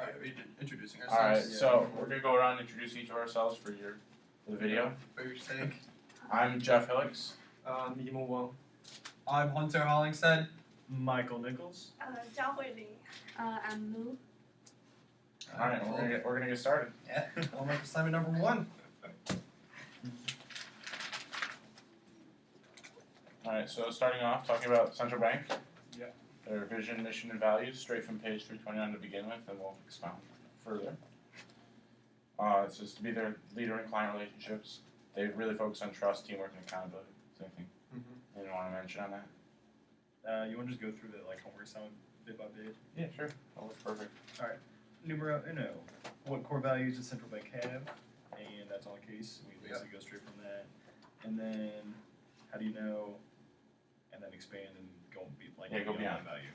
Alright, we did introducing ourselves. Alright, so we're gonna go around and introduce each of ourselves for the video. For your sake. I'm Jeff Hillix. Nemo Wang. I'm Hunter Hollingshead. Michael Nichols. 张慧玲 I'm Lu. Alright, we're gonna get started. Yeah, homework assignment number 1. Alright, so starting off, talking about Central Bank. Yeah. Their vision, mission, and values, straight from page 329 to begin with, and we'll expound further. It says to be their leader in client relationships. They really focus on trust, teamwork, and accountability. Is there anything you want to mention on that? You want to just go through the homework assignment bit by bit? Yeah, sure. That looks perfect. Numero uno. What core values does Central Bank have? And that's all the case. We basically go straight from that. And then, how do you know? And then expand and go beyond that value.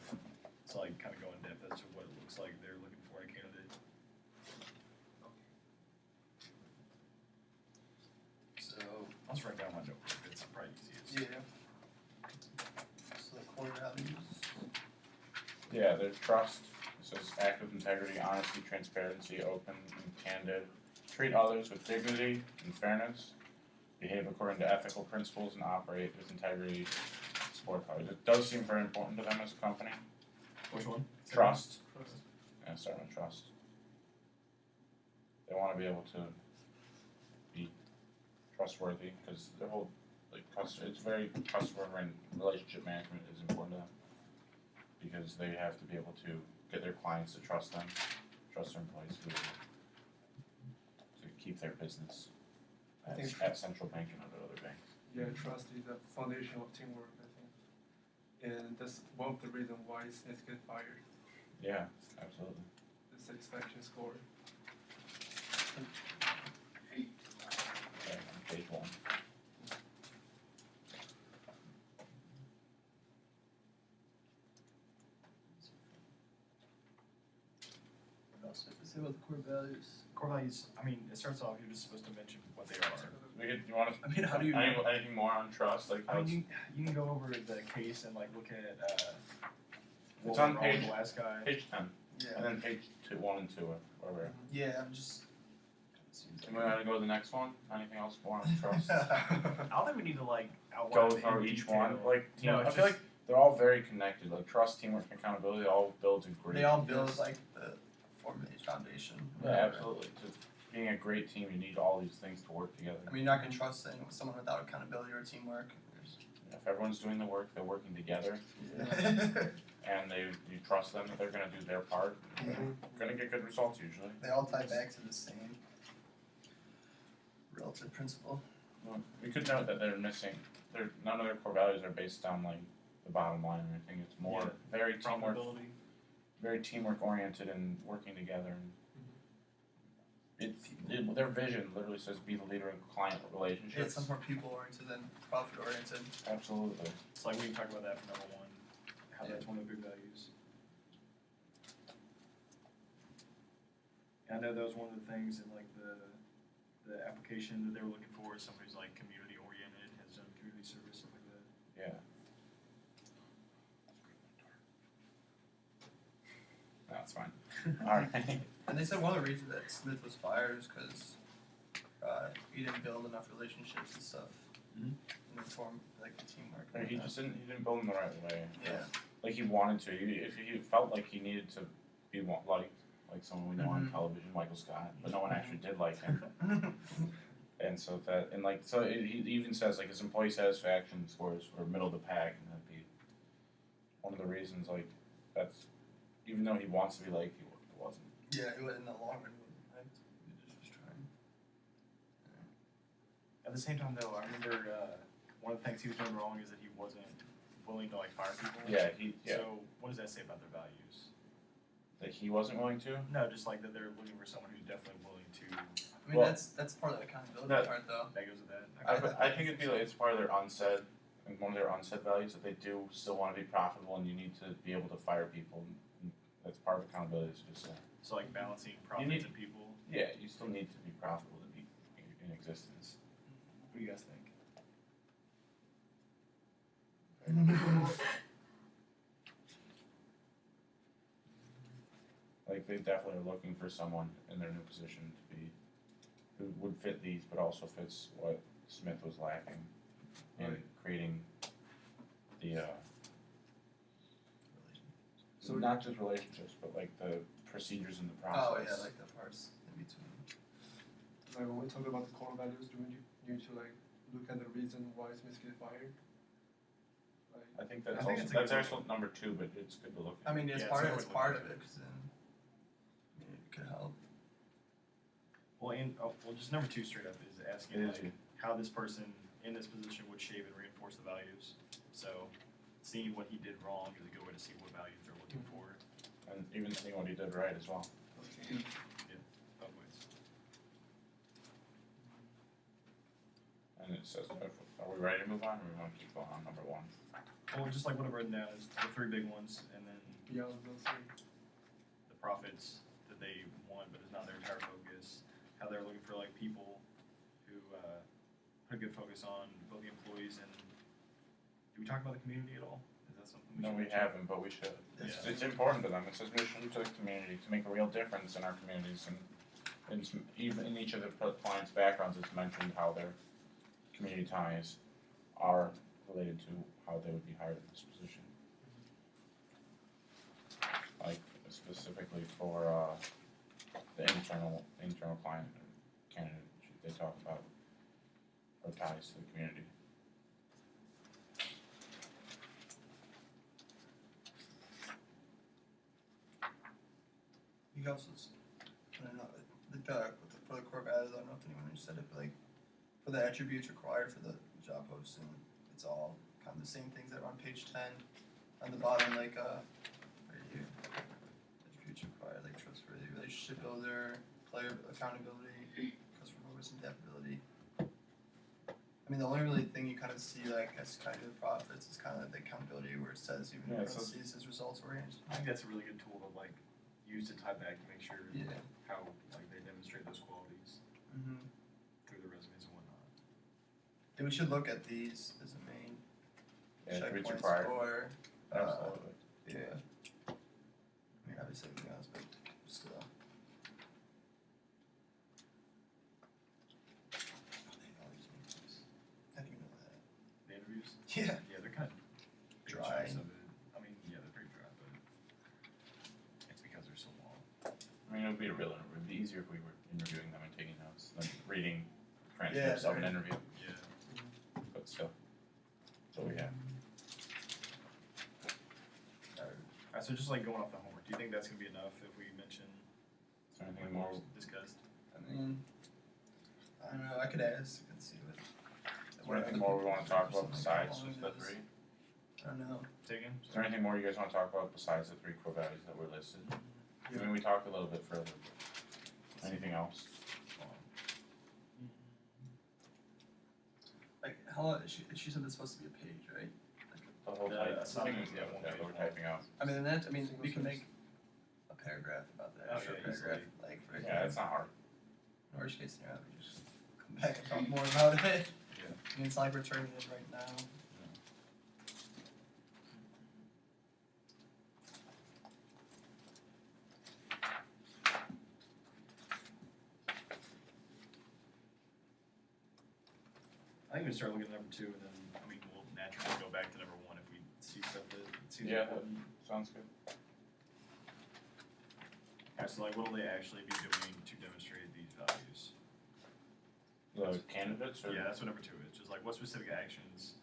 So kind of go in depth as to what it looks like they're looking for in a candidate. So, I'll just write down my notebook. It's probably easiest. yeah. So the core values. Yeah, their trust. It says act with integrity, honesty, transparency, open, and candid. Treat others with dignity and fairness. Behave according to ethical principles and operate with integrity. Support others. It does seem very important to them as a company. Which one? Trust. Yeah, starting with trust. They want to be able to be trustworthy because their whole it's very customer and relationship management is important to them because they have to be able to get their clients to trust them, trust their employees to keep their business at Central Bank and other banks. Yeah, trust is the foundation of teamwork, I think. And that's one of the reasons why Smith get fired. Yeah, absolutely. The satisfaction score. Okay, on page 1. What else do I have to say about the core values? Core values, it starts off, you're just supposed to mention what they are. You want to? How do you anything more on trust? You can go over the case and look at It's what on went wrong with page- the last guy. page 10, Yeah. and then page 1 and 2 where we're. Yeah, I'm just. And we're gonna go to the next one. Anything else more on trust? I don't think we need to outline Go it in through each detail. one. No, I it's feel just- like they're all very connected. Like trust, teamwork, and accountability all builds a great. They all build the foundation. Yeah, absolutely. Just being a great team, you need all these things to work together. I mean, you're not gonna trust someone without accountability or teamwork. If everyone's doing the work, they're working together, and you trust them that they're gonna do their part. You're gonna get good results usually. They all tie back to the same relative principle. Well, we could note that they're missing. None of their core values are based on the bottom line or anything. It's more very teamwork oriented and working together. And their vision literally says be the leader in client relationships. It's more people oriented than profit oriented. Absolutely. It's we can talk about that for number 1, how that's one of the big values. And I know that was one of the things in the application that they were looking for is somebody who's community oriented, has done community service, stuff like that. Yeah. That's fine. Alright. And they said one of the reasons that Smith was fired is because he didn't build enough relationships and stuff. Mhm. In the form the teamwork. He just didn't build them the right way. Yeah. Like he wanted to. If he felt like he needed to be liked, like someone we know on television, Michael Scott, but no one actually did like him. And so he even says his employee satisfaction scores were middle of the pack, and that'd be one of the reasons. That's even though he wants to be liked, he wasn't. Yeah, it was in the long run. He just was trying. At the same time, though, I remember one of the things he was doing wrong is that he wasn't willing to fire people. Yeah, So what does that say about their values? That he wasn't willing to. No, just that they're looking for someone who's definitely willing to. I mean, Well, that's part of the accountability part, though. That goes with that. I think it'd be it's part of their unsaid, one of their unsaid values that they do still want to be profitable, and you need to be able to fire people. That's part of accountability. Is just So balancing profits and people. yeah, you still need to be profitable to be in existence. What do you guys think? Like they definitely are looking for someone in their new position to be, who would fit these, but also fits what Smith was lacking in Right. creating the, So- not just relationships, but like the procedures in the Oh process. yeah, like the parts in between. Like when we talk about the core values, do we need to like look at the reason why Smith get fired? Like, I think that's I think also, it's a that's good actually number 2, but it's good to look at. I mean, it's Yeah, part it's of it's always part of looking it, because then it could help. Well, just number 2 straight up is asking It is, like how this person in this position would shape and reinforce the values. So, seeing what he did wrong is a good way to see what values they're looking for. and even seeing what he did right as well. okay. Both ways. And it says, are we ready to move on, or we want to keep going on number 1? Well, just like what I've written down is the 3 big ones, and then Beyond those three. the profits that they want, but it's not their entire focus. How they're looking for like people who put a good focus on both the employees and. Do we talk about the community at all? Is that something we No, should we mention? haven't, but we should. Yeah. It's important to them. It says mission to the community, to make a real difference in our communities, and even in each of the clients' backgrounds, it's mentioned how their community ties are related to how they would be hired in this position. Like specifically for the internal client candidate, they talk about our ties to the community. You also, I don't know, for the core values, I don't know if anyone said it, but like, for the attributes required for the job posting, it's all kind of the same things that are on page 10, on the bottom, like, right here. Attributes required, like trustworthy, relationship builder, player accountability, customer focus, and adaptability. I mean, the only really thing you kind of see, like, as kind of profits is kind of the accountability, where it says even Yeah, in it says- parentheses is results oriented. I think that's a really good tool to like use to tie back to make sure Yeah. how like they demonstrate those qualities Mm-hmm. through the resumes and whatnot. And we should look at these as a main Yeah, attributes checkpoints required. for, Absolutely. yeah. I mean, obviously everything else, but still. Oh, they know these names. How do you know that? The interviews, Yeah. yeah, they're kind of big Dry. chunks of it. I mean, yeah, they're pretty dry, but it's because they're so long. I mean, it would be a real interview. It'd be easier if we were interviewing them and taking notes than reading transcripts of an right. interview. Yeah. But still, so we have. Alright, so just like going off the homework, do you think that's gonna be enough if we mention Is there anything what more? was discussed? I mean, I don't know, I could ask and see what. Is there anything more we want to talk about Something besides along just the those- 3? I don't know. Say again? Is there anything more you guys want to talk about besides the 3 core values that were listed? I mean, we talked a little bit further. Anything else? Like, how long, she said it's supposed to be a page, right? Like, The whole The type, the assignment, thing is, yeah, one that page we're long. typing out. I mean, and that, I mean, Single we can sentence. make a paragraph about that, Oh, a short yeah, paragraph, easily. like, for Yeah, it's not hard. worst case scenario, we just come back and talk more about it. Yeah. I mean, it's not like we're turning it right now. I think we start looking at number 2 and then, I mean, we'll naturally go back to number 1 if we see stuff that seems Yeah. important. Sounds good. Okay, so like what will they actually be doing to demonstrate these values? The candidates or? Yeah, that's what number 2 is, just like what specific actions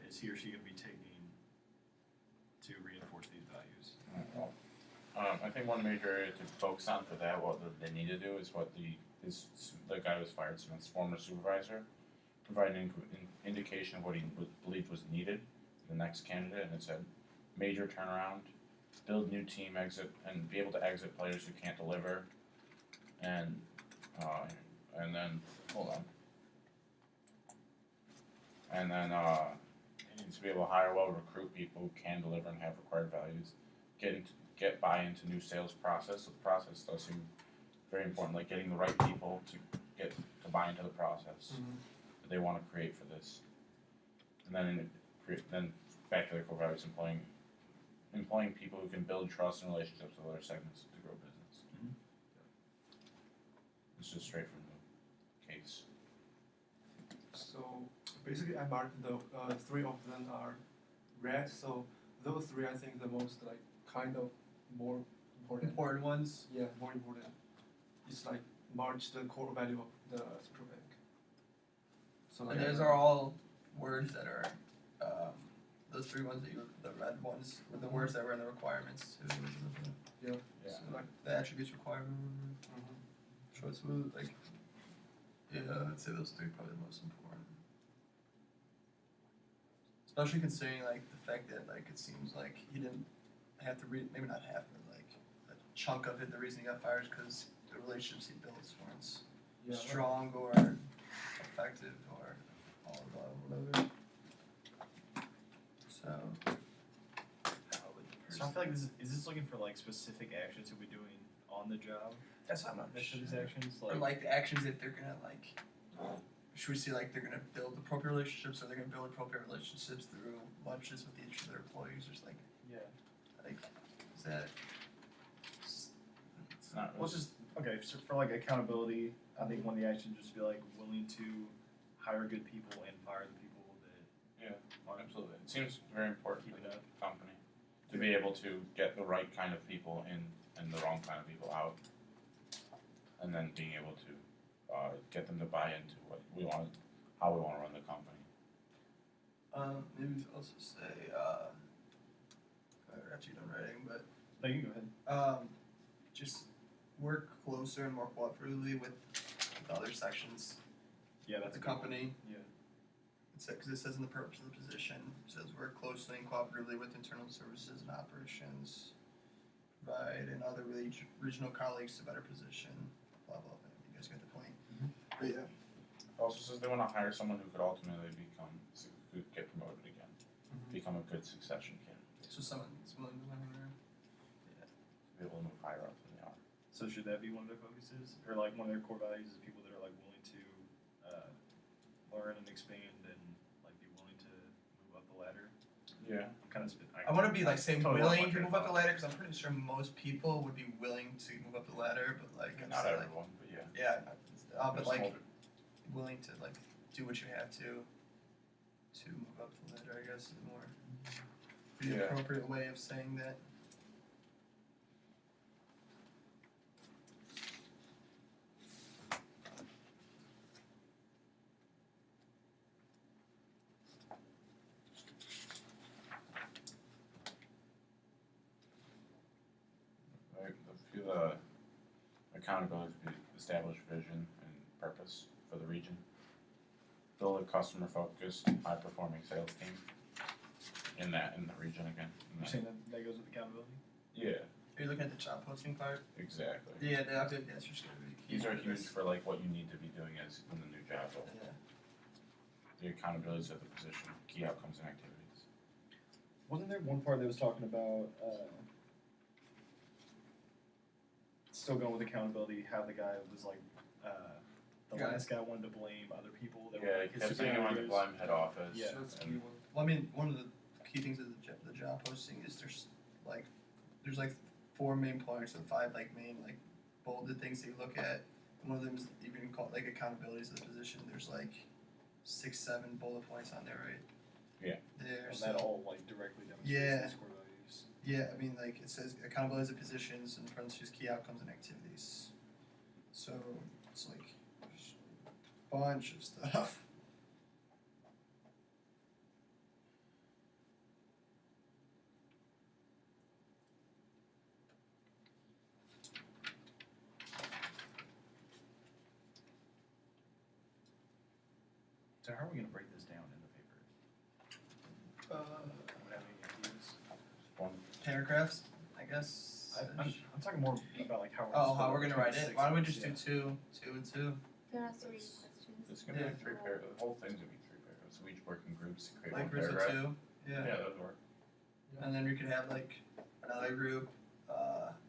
is he or she gonna be taking to reinforce these values? Well, I think one major area to focus on for that, what they need to do is what the guy who was fired, Smith's former supervisor, provide an indication of what he believed was needed for the next candidate, and it said major turnaround, build new team exit, and be able to exit players who can't deliver, and then hold on, and then he needs to be able to hire well, recruit people who can deliver and have required values, get buy-in to new sales process. So the process does seem very important, like getting the right people to buy into the process that they want to create for this. And then back to their core values, employing people who can build trust and relationships with other segments to grow business. This is straight from the case. So basically, I marked the three of them are red. So those three, I think, the most like kind of more important. Important ones. Yeah, more important. It's like march the core value of the central bank. So And those are all words that are, those three ones that the red ones, were the words that were in the requirements too. yeah. Yeah. So like the attributes required. Mhm. Short, smooth, like, yeah, I'd say those three are probably the most important. Especially considering like the fact that like it seems like he didn't have to read, maybe not half, but like a chunk of it, the reason he got fired is because the relationships he built weren't Yeah. strong or effective or all of that, whatever. So, how would the So I person? feel like is this looking for like specific actions he'll be doing on the job? That's not much. Next to these actions, Or like the actions that they're gonna like. Should we see like they're gonna build appropriate relationships, or they're gonna build appropriate relationships through lunches with each of their employees, or just like is that? It's not Well, really. just okay. So for like accountability, I think one of the actions just be like willing to hire good people and fire the people that aren't Absolutely. It seems very important keeping to the up. company to be able to get the right kind of people in and the wrong kind of people out, and then being able to get them to buy into what we want, how we want to run the company. Maybe we could also say I've actually done writing, but No, you can go ahead. just work closer and more cooperatively with the other sections Yeah, of that's the a good one. company. Yeah. Because it says in the purpose of the position, it says work closely and cooperatively with internal services and operations, provide and other regional colleagues to better position, blah, blah, blah. You guys get the point. But yeah. It also says they want to hire someone who could ultimately who could get promoted again, become a good succession candidate, So someone's willing to learn there. be able to move higher up than they are. So should that be one of their focuses, or like one of their core values is people that are like willing to learn and expand and like be willing to move up the ladder? Yeah. I'm kind of I want to be like saying Totally willing lost to my move up the train of ladder because I'm pretty sure most people would be willing to move up the ladder, but like I'm Not still, everyone, but yeah. yeah, but There's like some older- willing to like do what you have to move up the ladder. I guess is more the Yeah. appropriate way of saying that. Right, a few of the accountability to establish vision and purpose for the region. Build a customer focused, high performing sales team in the region again. You're saying that goes with accountability? Yeah, Are you looking at the job posting part? exactly. Yeah, that's just gonna be key. These are for huge this. for like what you need to be doing as in the new job role. Yeah. The accountabilities of the position, key outcomes and activities. Wasn't there one part that was talking about still going with accountability? How the guy was like the Yeah. last guy wanted to blame other people that were Yeah, like his kept saying he wanted to superiors. blame head office. Yeah. That's and- key one. Well, I mean, one of the key things of the job posting is there's like 4 main points and 5 like main like bolded things that you look at. And one of them is even called like accountabilities of the position. There's like 6, 7 bullet points on there, right? Yeah. There. And So, that all like directly demonstrates Yeah. these core values. yeah, I mean like it says accountabilities of positions and parentheses key outcomes and activities. So it's like there's a bunch of stuff. So how are we gonna break this down in the paper? Would have any ideas? One, Paragraphs, I guess. I'm talking more about like how we're. Oh, how we're gonna split write between it? 6 Why don't we and- just do yeah. two and two? There are 3 questions. it's gonna be Yeah. like 3 paragraphs, the whole thing's gonna be 3 paragraphs, so each working groups create Like one groups of paragraph. 2, Yeah, that would work. and then we could have like another group,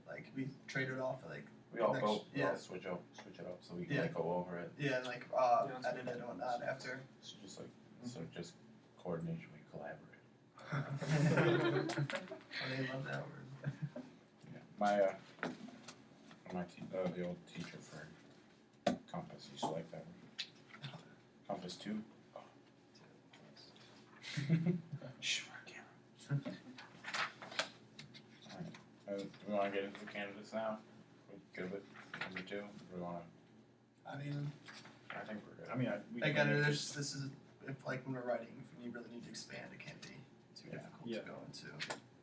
like we trade it off, like We all Next- vote, we yeah. all switch it up so we can Yeah. like go over it. yeah, and like Yeah, edit it and whatnot after. So just like, so just coordination, we collaborate. Oh, they love that word. Yeah, my the old teacher for Compass, you select that one. Compass 2. Shh, we're on camera. Alright, do we wanna get into the candidates now? We good with number 2? Do we wanna, I mean, I think we're good. I mean, we like, can make this is, if like when we're writing, if we really need to expand, it can't be too difficult Yeah. to go into.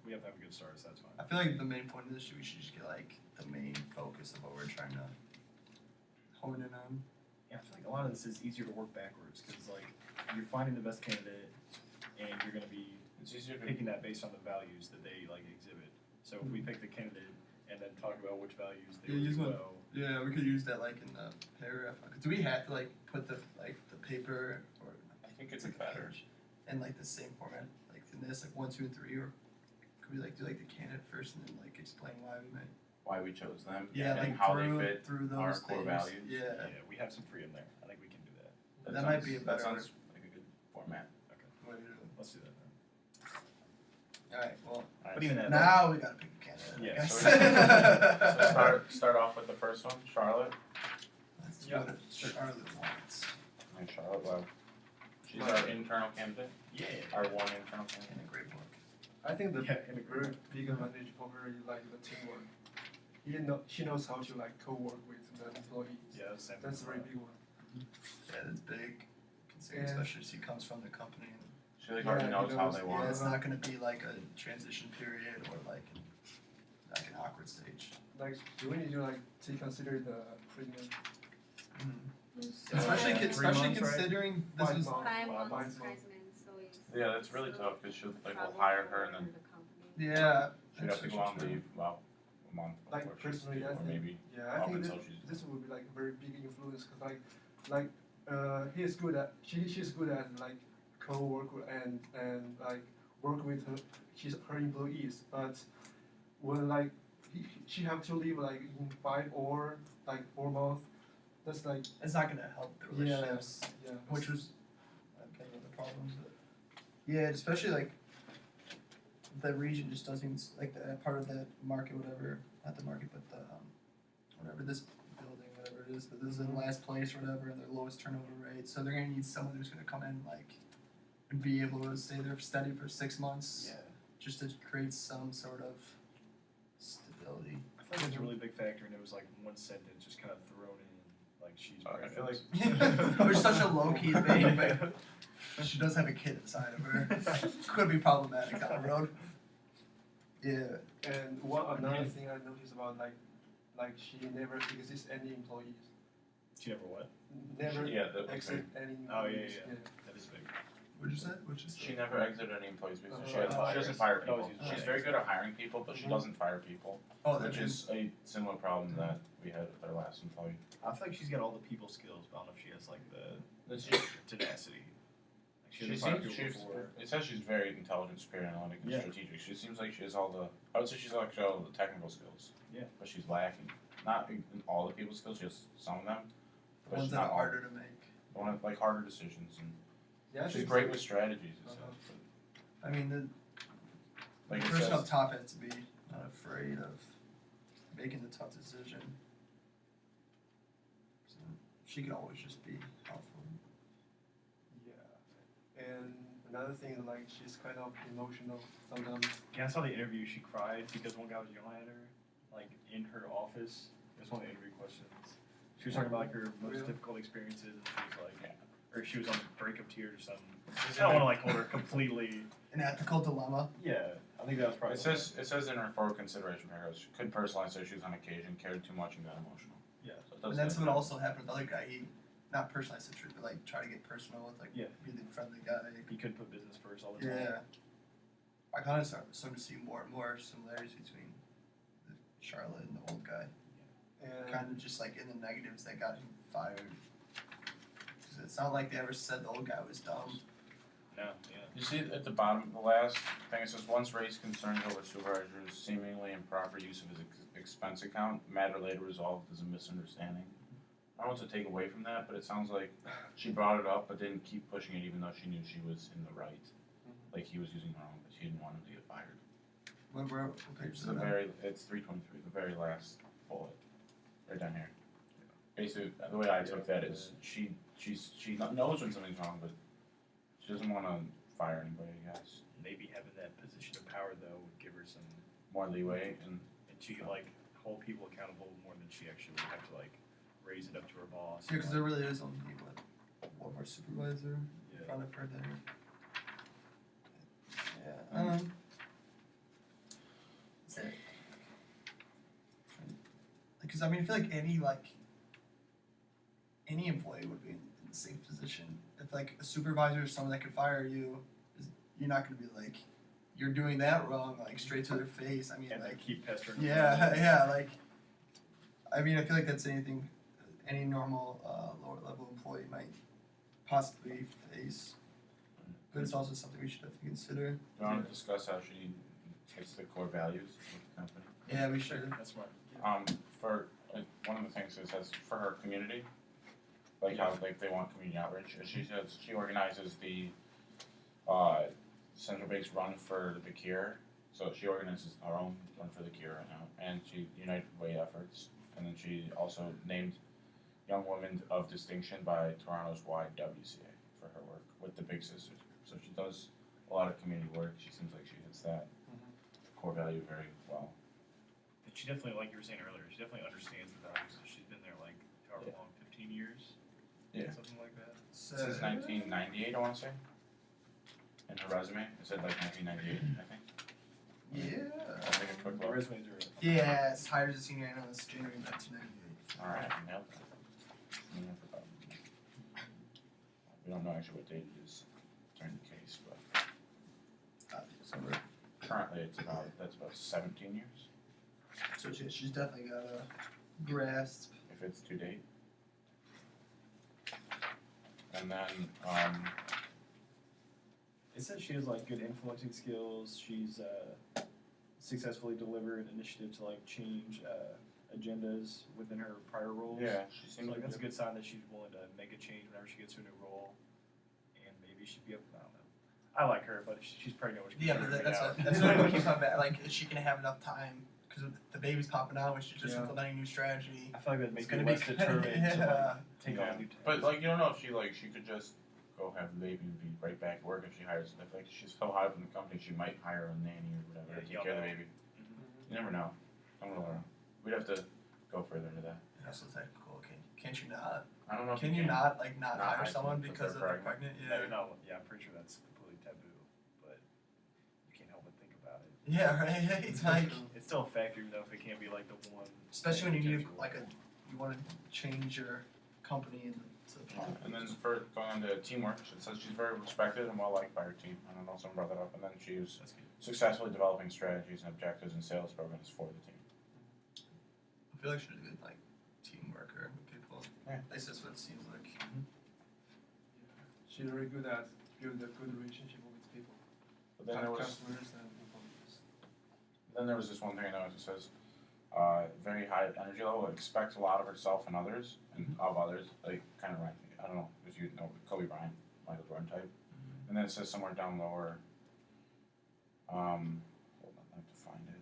we have to have a good start, so that's fine. I feel like the main point of this, we should just get like the main focus of what we're trying to hone in on. Yeah, I feel like a lot of this is easier to work backwards because like you're finding the best candidate, and you're going to be It's easier to, picking that based on the values that they like exhibit. So if we pick the candidate and then talk about which values they Yeah, use do one. well, Yeah, we could use that like in the paragraph. Do we have to like put the paper or I think it's like a better. page in like the same format, like in this, like 1, 2, and 3, or could we like do like the candidate first and then like explain why we might? Why we chose them Yeah, and like how through they fit through those our core things. values. Yeah, we have some freedom there. I think we can do that. That might be a That better sounds like a good format. way to do it. Let's do that then. All right, well Alright, But even that, now we gotta pick a candidate. I Yeah, guess. so start off with the first one, Charlotte. Let's do Yeah. what Charlotte wants. And Charlotte Love. She's our internal candidate, yeah. our one internal candidate. In a great book. I think the Yeah, in a very big advantage for her is like the teamwork. She knows how to like co-work with the employees. Yeah, same. That's a very big one. Yeah, that's big. Considering Yeah. especially she comes from the company. And She like already Yeah, knows you how know, they yeah, want. it's not gonna be like a transition period or like an awkward stage. Like, do we need to like to consider the premium? Especially, Yeah. 3 especially months, right? considering this 5 is. months. 5 5 months months. Heisman, so it's. Yeah, that's really tough because she'll like we'll travel hire her and for then the company. Yeah. she'd have to go on leave. Well, a month Like, before she's personally, due, I or think- maybe Yeah, I up think until she's this would be like a very big influence because she's good at like co-work and like work with her employees, but when like she have to leave like in 5 or like 4 months, that's like It's not gonna help the yeah, relationships, yeah. which was kind of the problems. But yeah, especially like the region just doesn't even like the part of that market, whatever, not the market, but the whatever this building, whatever it is, but this is in last place or whatever, and their lowest turnover rate. So they're gonna need someone who's gonna come in like and be able to stay there steady for 6 months, just to create some sort of stability. I feel like it's a really big factor, and it was like one sentence just kind of thrown in, like she's. I feel pregnant. It was such a low-key thing, but she does have a kid inside of her. Could be problematic down the road. Yeah. And another thing I noticed about like she never exists any employees. She never what? Never yeah, exit any Oh, yeah, employees. yeah. That is big. What'd you say? What'd you say? she never exited any employees because she Oh, doesn't fire Oh, people. she's- She's very good at hiring people, but she Mhm. doesn't fire people, Oh, that which is a similar problem that we had with our last employee. I feel like she's got all the people skills, but I don't know if she has like the Then she, tenacity. Like she hasn't fired seems people she's, before. it says she's very intelligent, superior, analytic, and Yeah. strategic. She seems like she has all the. I would say she's like all the technical skills. Yeah. But she's lacking. Not in all the people skills, just some of them. the But ones she's that not are all. harder to make. The one like harder decisions, and Yeah, I she's think great so. with strategies. It Uh-huh. says, I mean, the Like it person says- up top has to be not afraid of making the tough decision. So she can always just be helpful. Yeah. And another thing is like she's kind of emotional sometimes. Yeah, I saw the interview. She cried because one guy was yelling at her, like in her office. It was one of the interview questions. She was talking about like her most Really? difficult experiences, and she was like, Yeah. or she was on the break of tears or something. She's I don't in want to like hold her completely. An ethical dilemma. Yeah, I think that was probably. It says in her forward consideration paragraph, she could personalize issues on occasion, cared too much, and got emotional. Yeah. So it does And that's that. what also happened with the other guy. He not personalized the truth, but like try to get personal with like Yeah. be the friendly guy. He could put business first all the time. Yeah. I kind of starting to see more and more similarities between the Charlotte and the old guy. And Kind of just like in the negatives that got him fired. 'Cause it's not like they ever said the old guy was dumb. No, yeah. You see at the bottom, the last thing, it says, once raised concerns over supervisor's seemingly improper use of his expense account, matter later resolved as a misunderstanding. I don't know what to take away from that, but it sounds like she brought it up but didn't keep pushing it even though she knew she was in the right. Like he was using her own, but she didn't want him to get fired. What page It's is the it? very, it's 323, the very last bullet, right down here. basically, the way I took that is she knows when something's wrong, but she doesn't want to fire anybody, I guess. Maybe having that position of power though would give her some, More leeway, and and she could like hold people accountable more than she actually would have to like raise it up to her boss. Yeah, because there really is only one more supervisor in Yeah. front of her there. Yeah. Is that? Because I mean, I feel like any employee would be in the same position. If like a supervisor is someone that could fire you, you're not going to be like, you're doing that wrong, like straight to their face. I mean, And like, then keep pestering. her. yeah, like, I mean, I feel like that's anything any normal lower level employee might possibly face. But it's also something we should definitely consider. do you want to discuss how she takes the core values of the company? Yeah, we should. That's smart. For one of the things it says for her community, like how like they want community outreach. She says she organizes the Central Bake's Run for the Cure. So she organizes her own Run for the Cure right now, and she United Way efforts, and then she also named Young Women of Distinction by Toronto's YWCA for her work with the Big Sisters. So she does a lot of community work. She seems like she hits that core value very well. And she definitely, like you were saying earlier, she definitely understands the values. She's been there like however long, 15 years, Yeah. something like that. Since 1998, I want to say. In her resume, it said like 1998, I think. Yeah. I'll take a quick The look. resumes are. Yes, hired as a senior analyst, January 1998. All right, nailed that. We don't know actually what date it is during the case, but So, we're- currently that's about 17 years, so she's definitely got a grasp. if it's to date. And then, It says she has like good influencing skills. She's successfully delivered initiative to like change agendas within her prior roles. yeah, she So seems like like that's a good sign that she's willing to make a change whenever she gets to a new role, and maybe she'd be up. I don't know. I like her, but she's pregnant. Which Yeah, but that's what we keep coming back. Like, is she gonna have enough time? Because the baby's popping out, and she's just Yeah. implementing new strategy. I feel like that It's makes me gonna be less determined to like, yeah. take Yeah. on new tasks. But like you don't know if she could just go have the baby and be right back to work if she hires. If like she's so high up in the company, she might hire a nanny or whatever Yeah, to you take care of the don't baby. You never know. I don't know. We'd have to go further into that. And also, it's like, cool. Can't you not? I don't know. If Can you not not Not hire hire someone someone because because they're they're pregnant? No, Yeah. no, yeah, I'm pretty sure that's completely taboo, but you can't help but think about it. Yeah, right. It's like, It's still a factor, even though if it can't be like the one. especially when you need potential. you want to change your company into. And then for going on to teamwork, it says she's very respected and well liked by her team. I don't know, someone brought that up. And then she was That's good. successfully developing strategies and objectives and sales programs for the team. I feel like she's a good team worker with people. Yeah. At least that's what it seems like. She's very good at building a good relationship with people, But then there was customers and employees. this one thing I noticed. It says very high energy level, expects a lot of herself and others and of others. Like kind of reminds me. I don't know if you know Kobe Bryant, Michael Jordan type. And then it says somewhere down lower. Hold on, I have to find it.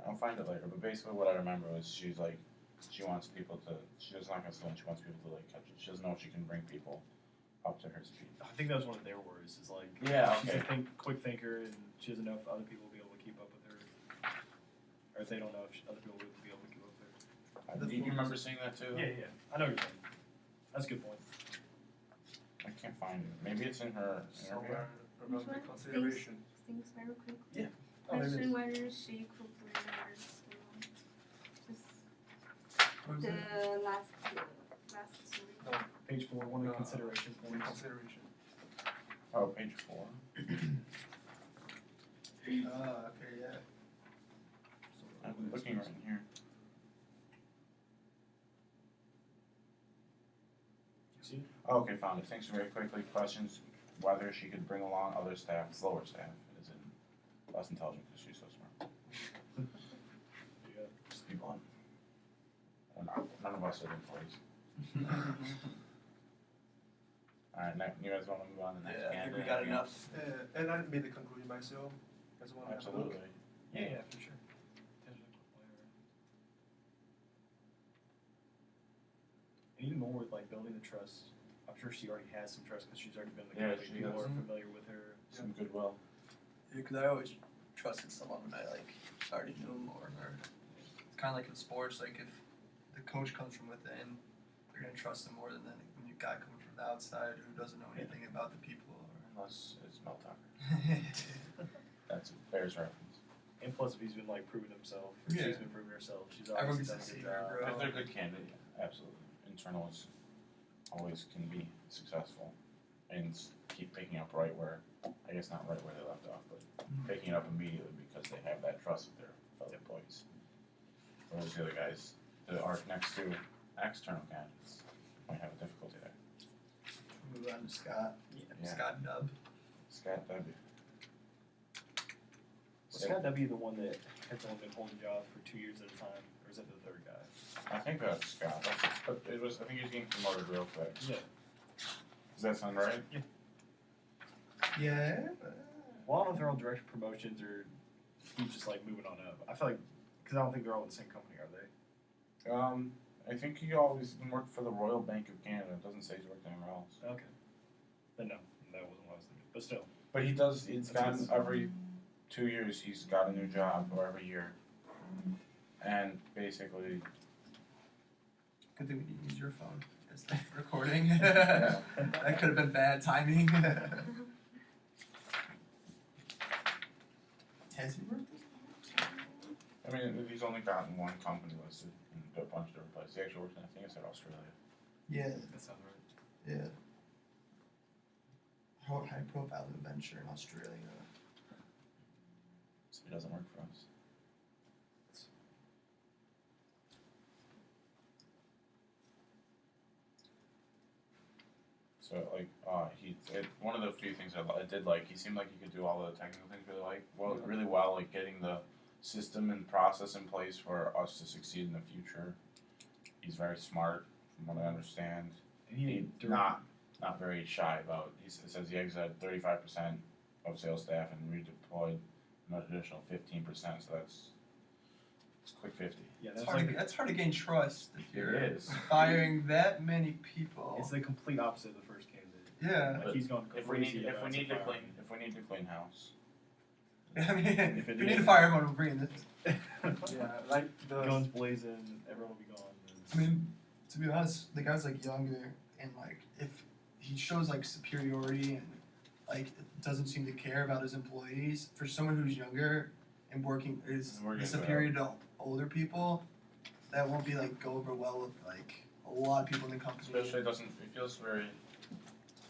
I'll find it later, but basically what I remember was she's like, she wants people to, she doesn't like us alone, she wants people to like catch it. She doesn't know if she can bring people up to her speed. I think that was one of their words. Is like Yeah, she's okay. a quick thinker, and she doesn't know if other people will be able to keep up with her, or if they don't know if other people will be able to keep up with her. Do you remember seeing that too? Yeah, I know what you're saying. That's a good point. I can't find it. Maybe it's in her interview. Somewhere around the Which one? consideration. Things very quickly. Yeah. Question whether she could bring her just What was the it? last story. Page 4, one of the Uh, consideration For points. consideration. Oh, page 4. Okay, yeah. I'm looking right in here. See? Oh, okay, found it. Thanks very quickly. Questions whether she could bring along other staff, slower staff, as in less intelligent because she's so smart. Yeah. Just be blunt. None of us are employees. Alright, now you guys wanna move on to the next Yeah, I think candidate? we got enough. Yeah, and I made the conclusion myself. As one Absolutely. Yeah, for sure. Tangential player. And even more with like building the trust. I'm sure she already has some trust because she's already been in the Yeah, company. she People does. are familiar with her. Some goodwill. Yeah, because I always trusted someone when I like already knew him or it's kind of like in sports. Like if the coach comes from within, you're gonna trust him more than when you guy coming from the outside who doesn't know anything about the people. Unless it's Mel Tucker. Or That's a Bears reference. And plus, if he's been like proving himself, or Yeah. she's been proving herself, she's Everyone obviously gets done a to good see her job. grow. If they're a good candidate, yeah, absolutely. Internals always can be successful and keep picking up right where, I guess not right where they left off, but picking it up immediately because they have that trust with their fellow employees. Whereas the other guys, the arc next to external candidates, might have a difficulty there. Move on to Scott. Yeah. Scott Dubb. Scott W. Was Scott W the one that has only been holding jobs for 2 years at a time, or is that the third guy? I think that's Scott. But it was. I think he's getting promoted real quick. Yeah. Does that sound right? Yeah. Well, I don't know if they're all direct promotions or he's just like moving on up. I feel like because I don't think they're all in the same company, are they? I think he always worked for the Royal Bank of Canada. It doesn't say he's worked anywhere else. Okay. Then no, that wasn't what I was thinking. But still, But he does. It's That's gotten his- every 2 years. He's got a new job, or every year, and basically, Good thing we didn't use your phone as the recording. That could have been bad timing. Has he worked this I mean, he's only gotten one company listed in a bunch of different places. He actually worked in, I think, it's in Australia. Yeah, that sounds right. yeah. High profile adventure in Australia. So he doesn't work for us. So like, one of the few things I did like, he seemed like he could do all the technical things really well, like getting the system and process in place for us to succeed in the future. He's very smart, from what I understand. And he He's not very shy about. He says he exited 35% of sales staff and redeployed an additional 15%. So that's quick 50. Yeah, It's that's hard, like that's hard to gain trust if you're It is. firing that many people. it's the complete opposite of the first candidate. Yeah. Like he's gone If crazy. we about need to firing. clean house. I mean, If if it we need is- to fire everyone, we'll bring in this. Yeah, like the Guns blazing, everyone will be gone. I mean, to be honest, the guy's like younger and like if he shows like superiority and like doesn't seem to care about his employees, for someone who's younger and working is We're gonna superior to older people, that won't be like go over well with like a lot of people in the company. Especially it feels very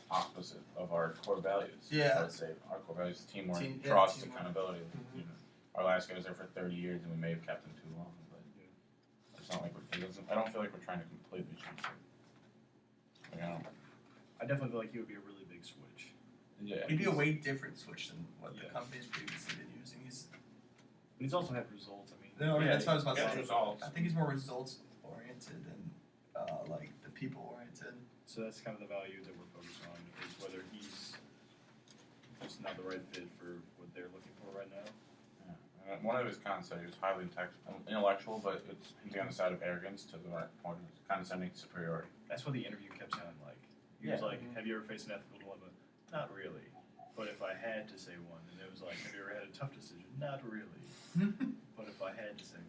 opposite of our core values. Yeah. I would say our core values: teamwork, Yeah, trust, teamwork. accountability. Mhm. You know, our last guy was there for 30 years, and we may have kept him too long, but it's not like I don't feel like we're trying to completely change it. Like, I don't. I definitely feel like he would be a really big switch. Yeah. It'd be a way different switch than what the Yeah. company's previously been using. But he's also had results. I mean, No, I mean, Yeah, that's what I was about to gets say. results. I think he's more results oriented than like the people oriented. so that's kind of the value that we're focused on is whether he's just not the right fit for what they're looking for right now. Yeah. One of his cons said he was highly intellectual, but it's hinting on the side of arrogance to the right point of condescending superiority. That's what the interview kept sounding like. He was Yeah. like, "Have you ever faced an ethical dilemma?" Not really. But if I had to say one, and it was like, "Have you ever had a tough decision?" Not really. But if I had to say one.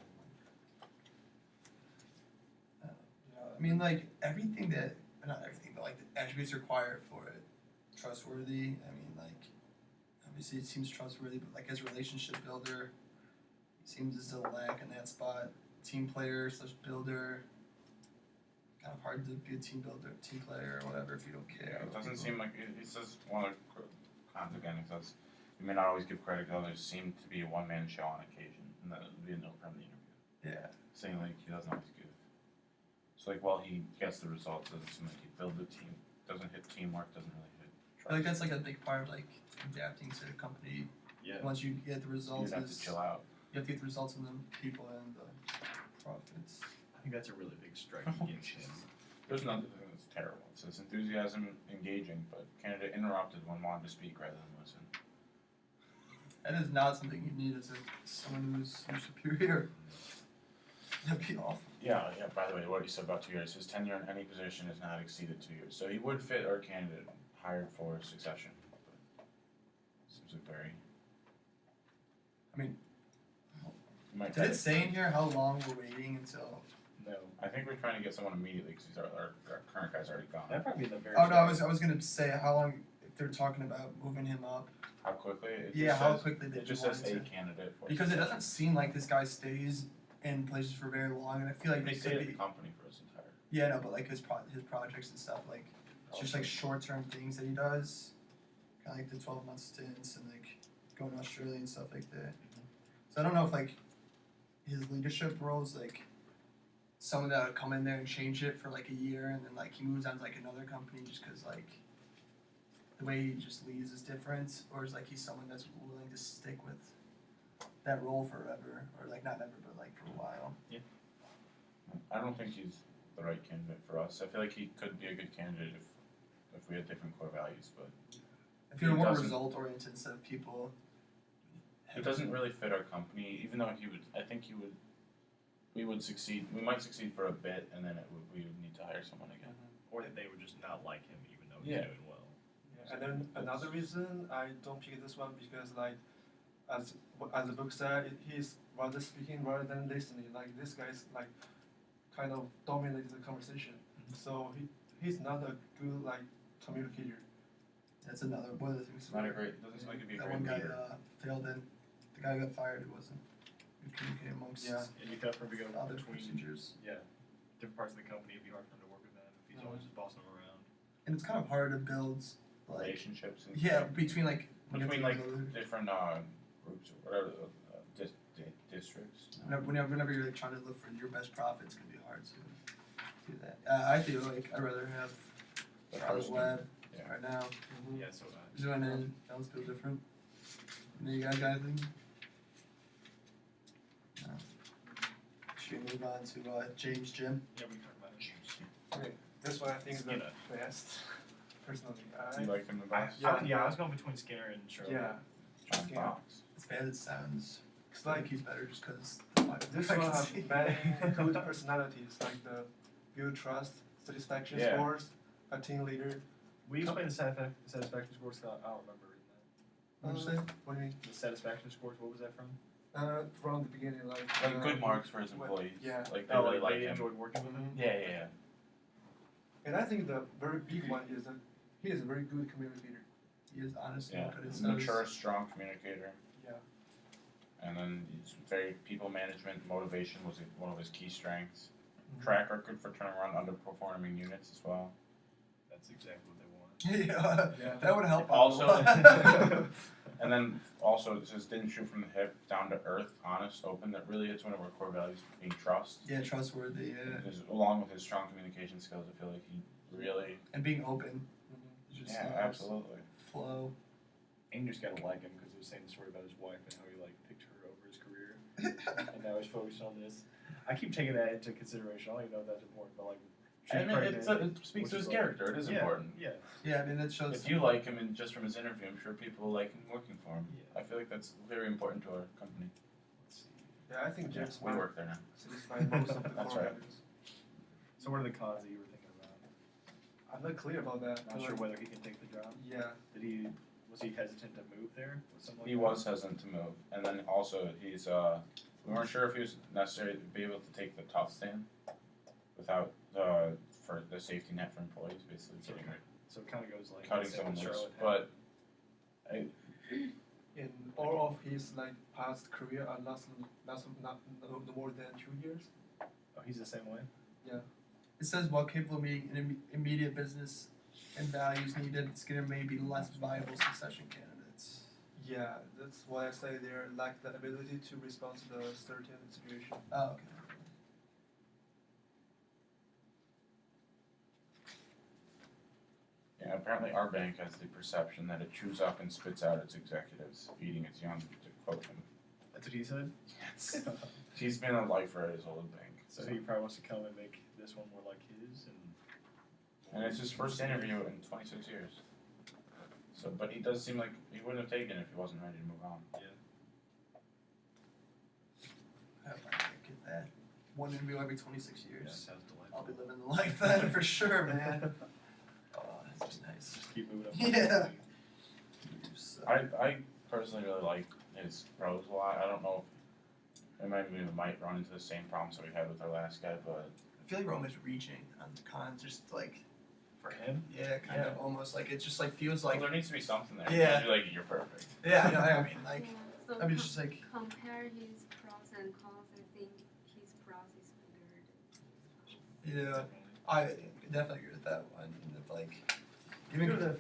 I mean, like everything that, not everything, but like the attributes required for it, trustworthy. I mean, like obviously it seems trustworthy, but like as a relationship builder, it seems to still lack in that spot. Team player / builder. Kind of hard to be a team player or whatever if you don't care. It doesn't seem like he says one of the cons again. He says you may not always give credit to others. Seem to be a one-man show on occasion, and that would be a note from the interview. Yeah. Saying like he doesn't always give. So like while he gets the results, doesn't seem like he builds a team. Doesn't hit teamwork. Doesn't really hit I feel like trust. that's like a big part of like adapting to the company. Yeah. Once you get the You results, have to chill out. you have to get the results from the people and the profits. I think that's a really big strike against him. There's nothing. It's terrible. It says enthusiasm engaging, but candidate interrupted when wanted to speak rather than listen. That is not something you need as someone who's your superior. That'd be awful. Yeah. By the way, what he said about 2 years, his tenure in any position has not exceeded 2 years. So he would fit our candidate hired for succession. But seems like very. I mean, You might did it say in here how long we're waiting until? No. I think we're trying to get someone immediately because our current guy's already gone. That'd probably be the very. Oh no, I was gonna say how long if they're talking about moving him up. How quickly? It Yeah, just how says, quickly they It just want says a to. candidate for Because it succession. doesn't seem like this guy stays in places for very long, and I feel like They they stayed could at the be. company for his entire. Yeah, no, but like his projects and stuff, like it's just like short-term things that he does, kind of like the 12-month stints and like going to Australia and stuff like that. So I don't know if like his leadership roles like someone that would come in there and change it for like a year and then like he moves on to like another company just because like the way he just leads is different, or is like he's someone that's willing to stick with that role forever, or like not ever but like for a while. I don't think he's the right candidate for us. I feel like he could be a good candidate if we had different core values, but If you're He more doesn't- result-oriented instead of people. it doesn't really fit our company. Even though he would, I think he would. We would succeed. We might succeed for a bit, and then we would need to hire someone again. Or that they would just not like him even though Yeah. he's doing well. Yeah, and then another reason I don't pick this one because like as the book said, he's rather speaking rather than listening. Like this guy's like kind of dominated the conversation. So he's not a good like communicator. That's another one of the things. It's not a great. Doesn't seem like he'd be a That great one guy leader. failed in. The guy who got fired, who wasn't communicating amongst Yeah. It'd be tough for him to go other between procedures. different parts of the company. It'd be hard for him to work with them if he's always just bossing them around. And it's kind of hard to build like Relationships and yeah between like between whenever like you- different groups or whatever districts. whenever you're like trying to look for your best profit, it's gonna be hard to do that. I feel like I'd rather have But Charlotte ours Webb yeah. right now. Mm-hmm. Yeah, so Join in. That one's feel different. And then you guys got anything? No. Should we move on to James Jim? yeah, we can talk about it. Okay, this one I think is the Skinner. best. Personally, Do you like him the best? Yeah. I was going between Skinner and Charlotte. yeah. John Skinner. Fox. As bad as it sounds, It's I think like he's better just because this one has many good personalities, like the build trust, satisfaction Yeah. scores, a team leader. Will you explain the satisfaction scores? 'Cause I don't remember reading that. What'd you say? What do you mean? The satisfaction scores, what was that from? From the beginning, like Good marks for his what- employees. yeah. Like they really like they him. enjoyed working with him? Yeah. And I think the very big one is that he is a very good communicator. He is honest Yeah. and good at his Mature, strong communicator. Yeah. And then he's very people management, motivation was one of his key strengths. Mhm. Track record for turning around underperforming units as well. That's exactly what they want. yeah, Yeah. that would help. Also- out a lot. And then also it says didn't shoot from the hip, down to earth, honest, open. That really is one of our core values, being trust. yeah, trustworthy. Yeah, Along with his strong communication skills, I feel like he really. and being open. Mhm. Just Yeah, helps absolutely. flow. And you just gotta like him because he was saying the story about his wife and how he like picked her over his career, and now he's focused on this. I keep taking that into consideration. I don't even know if that's important, but like, she's And pregnant, it speaks which to his is like- character. It is yeah, important. Yeah, Yeah, I mean that shows. If you like him, and just from his interview, I'm sure people will like him working for him. Yeah. I feel like that's very important to our company. let's see. Yeah, I think James we might work there now. satisfy most of the That's core right. values. So what are the cons that you were thinking about? I'm not clear about that. Not but sure like, whether he can take the job. Yeah. Was he hesitant to move there? Or something like He that? was hesitant to move, and then also he's we weren't sure if he was necessarily to be able to take the tough stand without for the safety net for employees, basically So, getting so it kind of goes like cutting let's say someone with loose. Charlotte But In all of his like past career are last not no more than 2 years. oh, he's the same way. It says while capable of meeting immediate business and values needed, Skinner may be less viable succession candidates. Yeah, that's why I say they lack the ability to respond to the certain situation. Oh, okay. yeah, apparently our bank has the perception that it chews up and spits out its executives, feeding its young. To quote him. That's what he said. Yes. He's been a lifer at his old bank. So he probably wants to come and make this one more like his, and And it's his first interview in 26 years. So, but he does seem like he wouldn't have taken it if he wasn't ready to move on. I hope I can get that. One interview every 26 Yeah, years. sounds I'll be delightful. living the life then for sure, man. Oh, that's just nice. Just keep moving up. Yeah. So, I personally really like his pros a lot. I don't know if we might run into the same problems that we had with our last guy, but I feel like we're almost reaching on the cons, just like For him? yeah, kind of almost like it just like feels like there needs to be something there. Yeah. You can't be like, you're perfect. yeah, I know. I mean, like Yeah, so I mean, it's just like compare his pros and cons. I think his pros is bigger. yeah, I definitely agree with that one. And if like Give me even the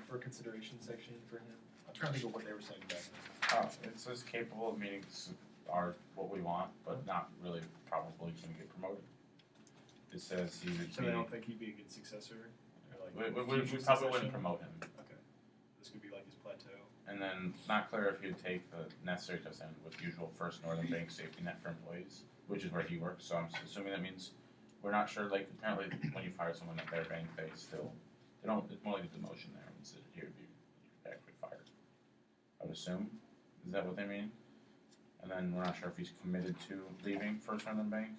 for consideration section for him. I'm trying to think of what they were saying back then. It says capable of meeting are what we want, but not really probably going to get promoted. It says he would So be. they don't think he'd be a good successor? Or like We future probably wouldn't succession? promote him. Okay. This could be like his plateau. And then not clear if he'd take the necessary test in with usual First Northern Bank safety net for employees, which is where he works. So I'm assuming that means we're not sure. Like apparently, when you fire someone at their bank, they still they don't. It's more like a demotion there. Instead of here, you actually fired. I would assume. Is that what they mean? And then we're not sure if he's committed to leaving First Northern Bank,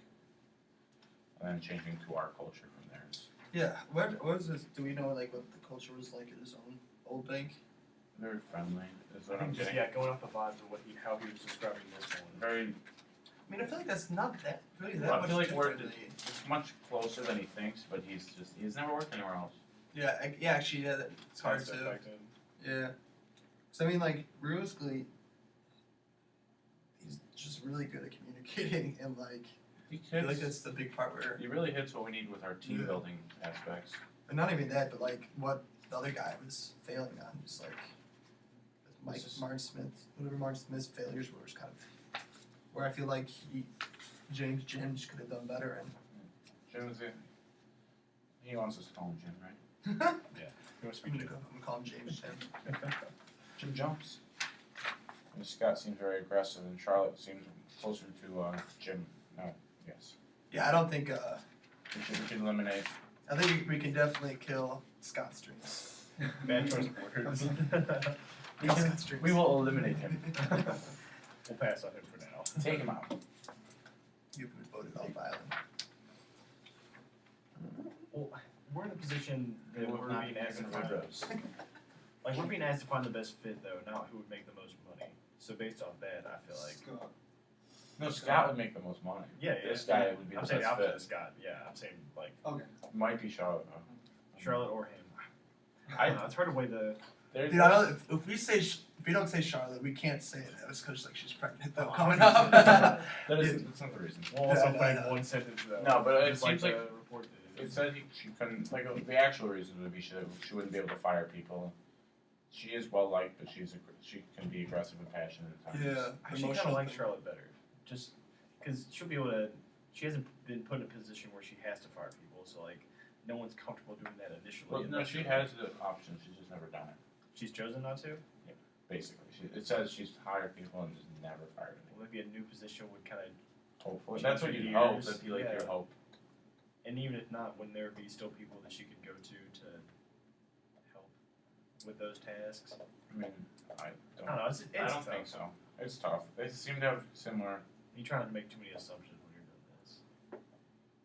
and then changing to our culture from theirs. yeah, what was this? Do we know like what the culture was like at his own old bank? Very friendly. Is I what I'm think just, getting. yeah, going off the vibes of how he was describing this one. Very. I mean, I feel like that's not that really that Well, I much feel like we're different. it's much closer than he thinks, but he's never worked anywhere else. Yeah, yeah, actually, yeah, it's hard Concept to. back then. Yeah. So I mean, like realistically, he's just really good at communicating, and like He I feel like hits, that's the big part where, he really hits what we need with our team Yeah. building aspects. and not even that, but like what the other guy was failing on, just like with This is- Martin Smith, whatever Martin Smith's failures were, was kind of where I feel like Jim just could have done better, Jim's in. He wants us to call him Jim, right? and He wants to I'm be gonna call him James Jim. Jim jumps. And Scott seems very aggressive, and Charlotte seems closer to Jim. No, yes. Yeah, I don't think. We should eliminate. I think we can definitely kill Scott's dreams. Bad choice of words. We, Kill can, Scott's dreams. we will eliminate him. We'll pass on him for now. Take him out. You've been voted all violent. Well, we're in a position They that will we're not being be asked to given find. windows. Like we're being asked to find the best fit though, not who would make the most money. So based off that, I feel like Scott. No, Scott would make the most money. yeah. This guy would be I'm the saying the best opposite fit. of Scott. Yeah, I'm saying like Okay. Might be Charlotte though. Charlotte or him. I- I don't know. It's hard to weigh the. There's Dude, I don't, if we say if we don't say Charlotte, we can't say it. It's because like she's pregnant though Oh, coming obviously. up. that is that's not the reason. We'll also Yeah, no, play no. one sentence though. No, but it just seems like like- the report did. It said she couldn't like the actual reason would be she wouldn't be able to fire people. She is well liked, but she can be aggressive and passionate at times. Yeah, I actually kind of emotional like thing. Charlotte better, just because she'll be able to. She hasn't been put in a position where she has to fire people, so like no one's comfortable doing that initially. Well, no, unless she you're- has the option. She's just never done it. She's chosen not to. Basically, it says she's hired people and just never fired anyone. Well, maybe a new position would kind of, Hopefully, Change that's what her you hope. gears. That'd be like Yeah. your hope. and even if not, wouldn't there be still people that she could go to help with those tasks? I mean, I I don't know. It's I don't tough. think so. It's tough. They seem to have similar. You try not to make too many assumptions when you're doing this.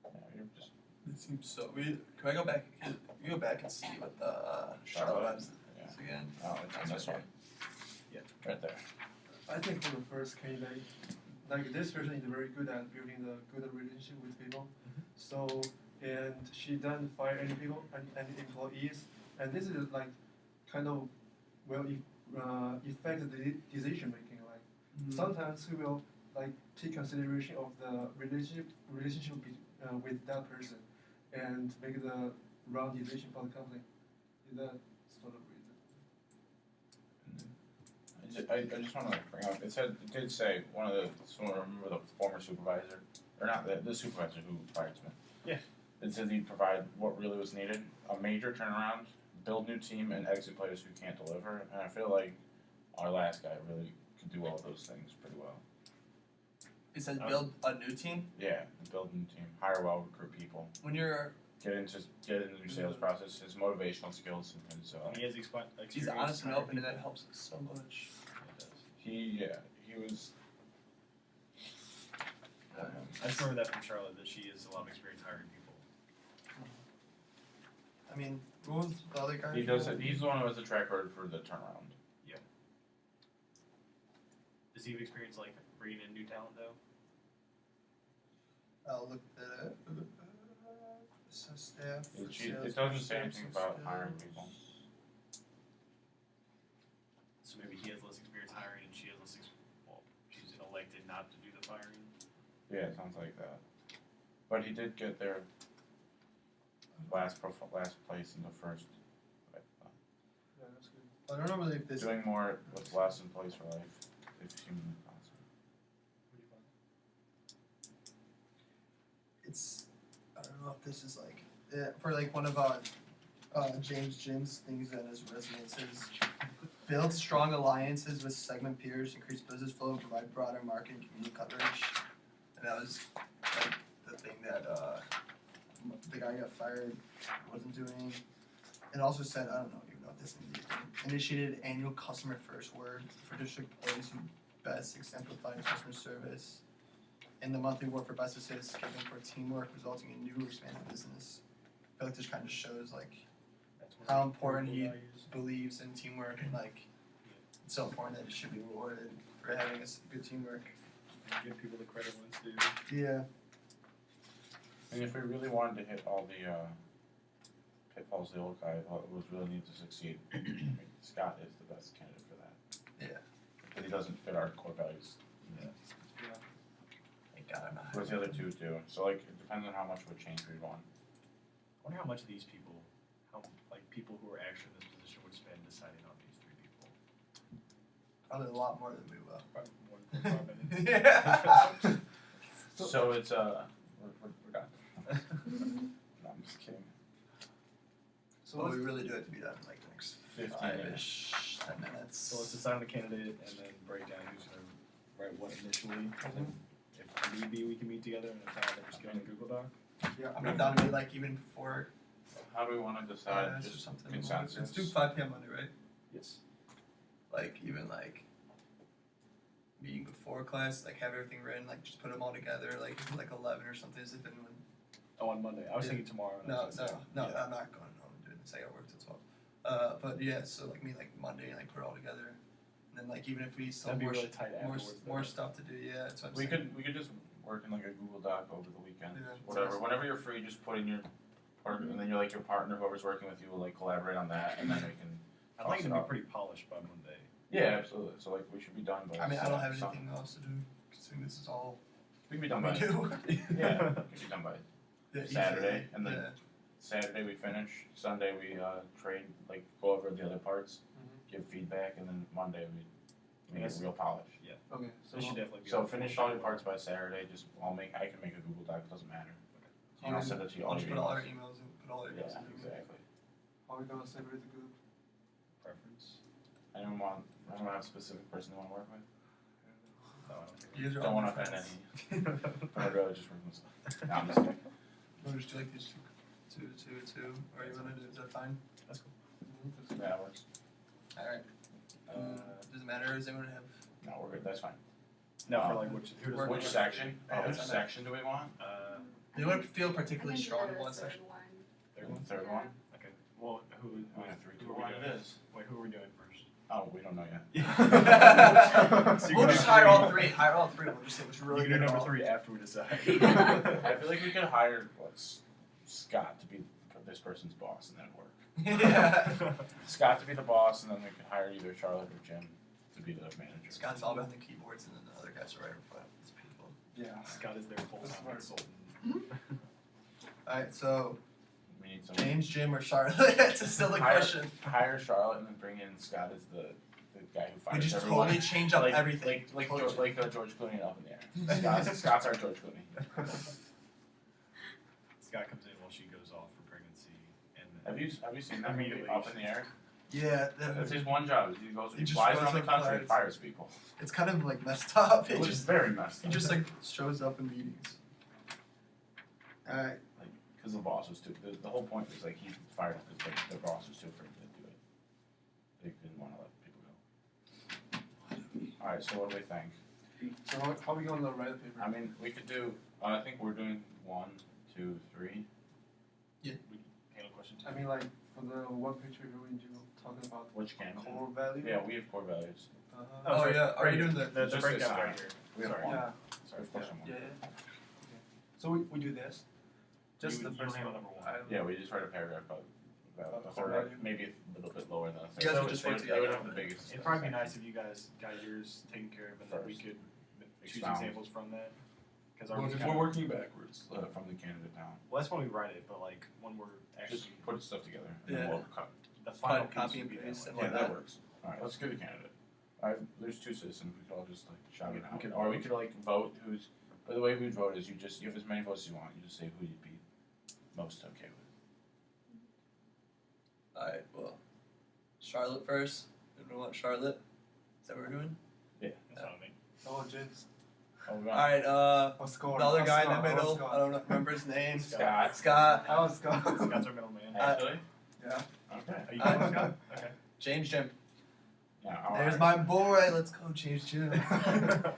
Yeah, you're just It seems so. Can I go back? Can we go back and see what the Charlotte Charlotte. Webs Yeah. is again? oh, it's on this one. Yeah. Right there. I think for the first candidate, like this person is very good at building the good relationship with people. So and she doesn't fire any people, any employees, and this is like kind of well affect the decision making. Like sometimes we will like take consideration of the relationship with that person, and make the wrong decision for the company. Is that sort of reason? I just want to bring up. It did say one of the. Someone remember the former supervisor, or not the supervisor who fired Smith. Yeah. It said he'd provide what really was needed: a major turnaround, build new team, and exit players who can't deliver. And I feel like our last guy really could do all of those things pretty well. It says build a new team. Yeah, build a new team, hire well, recruit people. When you're get into the new sales process, his motivational skills, and his He has experience. He's honest and hiring open, and that people. helps us so much. he was. I just remember that from Charlotte, that she has a lot of experience hiring people. I mean, what was the other guy? He does it. He's the one who has the track record for the turnaround. Does he have experience like bringing in new talent though? I'll look at it. Staff. It doesn't say anything about hiring people. So maybe he has less experience hiring and she has less well, she's elected not to do the firing. Yeah, it sounds like that. But he did get their last place in the first. Yeah, that's good. I don't know really if this. Doing more with less employees for life, if humanly possible. It's. I don't know if this is like for like one of James Jim's things in his resume. It says build strong alliances with segment peers, increase business flow, and provide broader market and community coverage. And that was like the thing that the guy got fired wasn't doing. It also said, I don't know even know if this is initiated annual customer first word for district employees who best exemplify customer service. And the monthly award for best assist is given for teamwork resulting in new or expanded business. I feel like this kind of shows like That's one how of the important he values. believes in teamwork and like it's so important that it should be rewarded for having good teamwork. And give people the credit when it's due. Yeah. And if we really wanted to hit all the pitfalls the old guy was really need to succeed, I mean, Scott is the best candidate for that. Yeah. But he doesn't fit our core values. Thank God I'm not. Whereas the other two do. So like it depends on how much of a change we want. I wonder how much these people, people who are actually in this position would spend deciding on these three people. Probably a lot more than we will. Probably more than 5 minutes. Yeah. So it's we're done. No, I'm just kidding. So But what's we really do have to be done in like the next 15 5-ish, 10 minutes. So let's decide on the candidate and then break down who's gonna write what initially. And then if need be, we can meet together and if not, then just get on a Google Doc. Yeah, I'm down to be like even before How do we want to decide? or Just something. consensus. Let's do 5 p.m. Monday, right? Yes. Like even like meeting before class, like have everything written, like just put them all together, like 11 or something. As if anyone. Oh, on Monday. I was Yeah. thinking tomorrow. and I No, was no, like, no. yeah. I'm not going home and doing this. I got work till 12. But yeah, so like me like Monday, like put it all together, and then like even if we still That'd be more really tight afterwards. more though. stuff to do, yeah. That's what I'm We saying. could just work in like a Google Doc over the weekend. Yeah. Whatever. Whenever you're free, just put in your partner, and then you're like your partner, whoever's working with you, will like collaborate on that, and then we can. I'd like it to toss be it out. pretty polished by Monday. Yeah, absolutely. So like we should be done by. I mean, I don't have some- anything else to do, considering this is all We can be done we by. do. Yeah, we can be done by Yeah, Saturday, easily. and then yeah. Saturday we finish. Sunday we trade, like go over the other parts, Mhm. give feedback, and then Monday we make it Yes. real polished. Okay, So it should definitely be. So on finish all your parts by Saturday. Just I can make a Google Doc. It doesn't matter. And I'll send it to you. I'll all just your put all our emails. emails and put all our Yeah, emails in. exactly. how are we gonna separate the group? preference. I don't have a specific person they want to work with. No, I don't care. You guys are Don't all want my to offend friends. any. I'd rather just work with myself. No, I'm just kidding. We'll just do like these two, or you wanna do, is that fine? That's cool. Mhm. Yeah, that works. Alright. Does it matter, does anyone have? No, we're good. That's fine. Now for like which who does Which what? section? Yeah, Which it's on section do we want? Anyone feel I particularly can do strong the in one third section? one. Third The one? third Yeah. one? Okay. Well, who Oh, yeah, 3, 2, who are we 1 doing? it is. Wait, who are we doing first? Oh, we don't know yet. So you We'll can just do hire all three. three, we'll just say which really You can do good number all. 3 after we decide. I feel like we could hire Scott to be this person's boss and then work. Yeah. Scott to be the boss, and then we could hire either Charlotte or Jim to be the manager. Scott's all behind the keyboards and then the other guys are right in front. It's people. Yeah. Scott is their full-time smart. consultant. Alright, so We need some. James, Jim, or Charlotte? That's still the Hire- question. Hire Charlotte and then bring in Scott as the guy who fires We just everyone. totally change up like, everything. Like Totally. George Clooney up in the air. Scott's our George Clooney. Scott comes in while she goes off for pregnancy, and Have you seen that movie Immediately. Up in the Air? Yeah, That's his one job. He goes, He he just flies goes around the and country and flies. fires people. it's kind of like messed up. It It was just very messed he up. just like shows up in meetings. Alright. because the boss was too. The whole point was like he fired him because the boss was too afraid to do it. They didn't want to let people go. All right, so what do we think? So how are we gonna write a paper? I mean, we could do. I think we're doing 1, 2, 3. Handle questions. I mean, like for the one picture you're going to talking about Which can? core value. Yeah, we have core values. Oh, sorry. yeah, are you doing the? The Just breakdown this right side. here. We have Sorry. one. Yeah. Sorry, question one. Yeah. So we do this. Just You- the you first handle one. number one. Yeah, we just write a paragraph about About the core third, value. maybe a little bit lower than the You third. guys So would just They work would- together. They would have the biggest. It'd probably be nice if you guys got yours taken care of, and then we First. could choose Expound. examples from that. Because Well, if well, we're working backwards from the candidate down, that's when we write it, but like when we're actually just put stuff together and Yeah. then we'll cut. the final piece copy would and be that paste one. and Yeah, like that that. works. All right, let's get a candidate. All right, there's 2 citizens. We could all just like shout it We out, could or we vote. could like vote who's. But the way we'd vote is you have as many votes as you want. You just say who you'd be most okay with. Alright, well, Charlotte first. We want Charlotte. Is that what we're doing? That's what I mean. Oh, James. Oh, we got Alright, Oh, Scott. the other Oh, guy in Scott. the Oh, middle. Scott. I don't remember his name. Scott. Scott. Oh, Scott. Scott's our middle man. Actually, Yeah. okay. Are you going with Scott? Okay. James Jim. Yeah. All There's right. my boy. Let's go, James Jim. I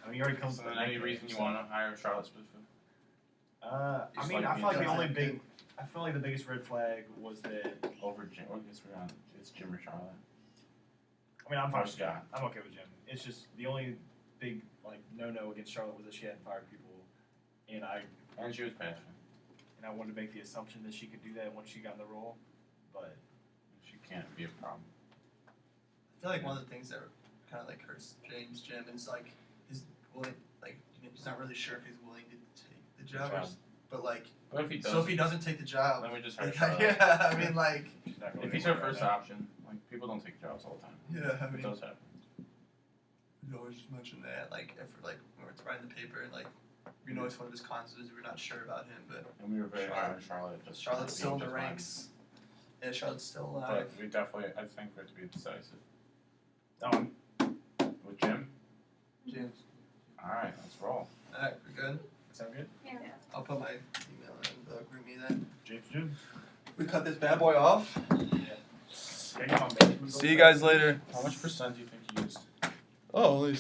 mean, you already comes So with then, a any nickname, reason you so- want to hire Charlotte Smith? I Just mean, like I feel like the being only different. big, I feel like the biggest red flag was that. Over Jim? I guess we're on. It's Jim or Charlotte. I mean, I'm fine Or with Jim. Scott. I'm okay with Jim. It's just the only big like no against Charlotte was that she hadn't fired people, and And she was passionate. I wanted to make the assumption that she could do that once she got in the role, but She can't be a problem. I feel like one of the things that kind of like hurts James Jim is like his willing, like he's not really sure if he's willing to take the job, or s- but like But if he does, so if he doesn't take the job, then we just hire like, Charlotte. yeah, I mean like she's not going If he's our first option, like people don't take jobs all the time. yeah, I It mean does happen. we always just mention that like if we're like when we're writing the paper like we know it's one of his cons is we're not sure about him, but And we were very hard on Charlotte. Just Charlotte's being still in the just fine. ranks. Yeah, Charlotte's still alive. But we definitely, I think we have to be decisive. With Jim? James. Alright, let's roll. Alright, we're good. Sound good? Yeah. I'll put my email in the group me then. James Jim. We cut this bad boy off. Can I get my management See you guys later. How much percent do you think you used? Oh, only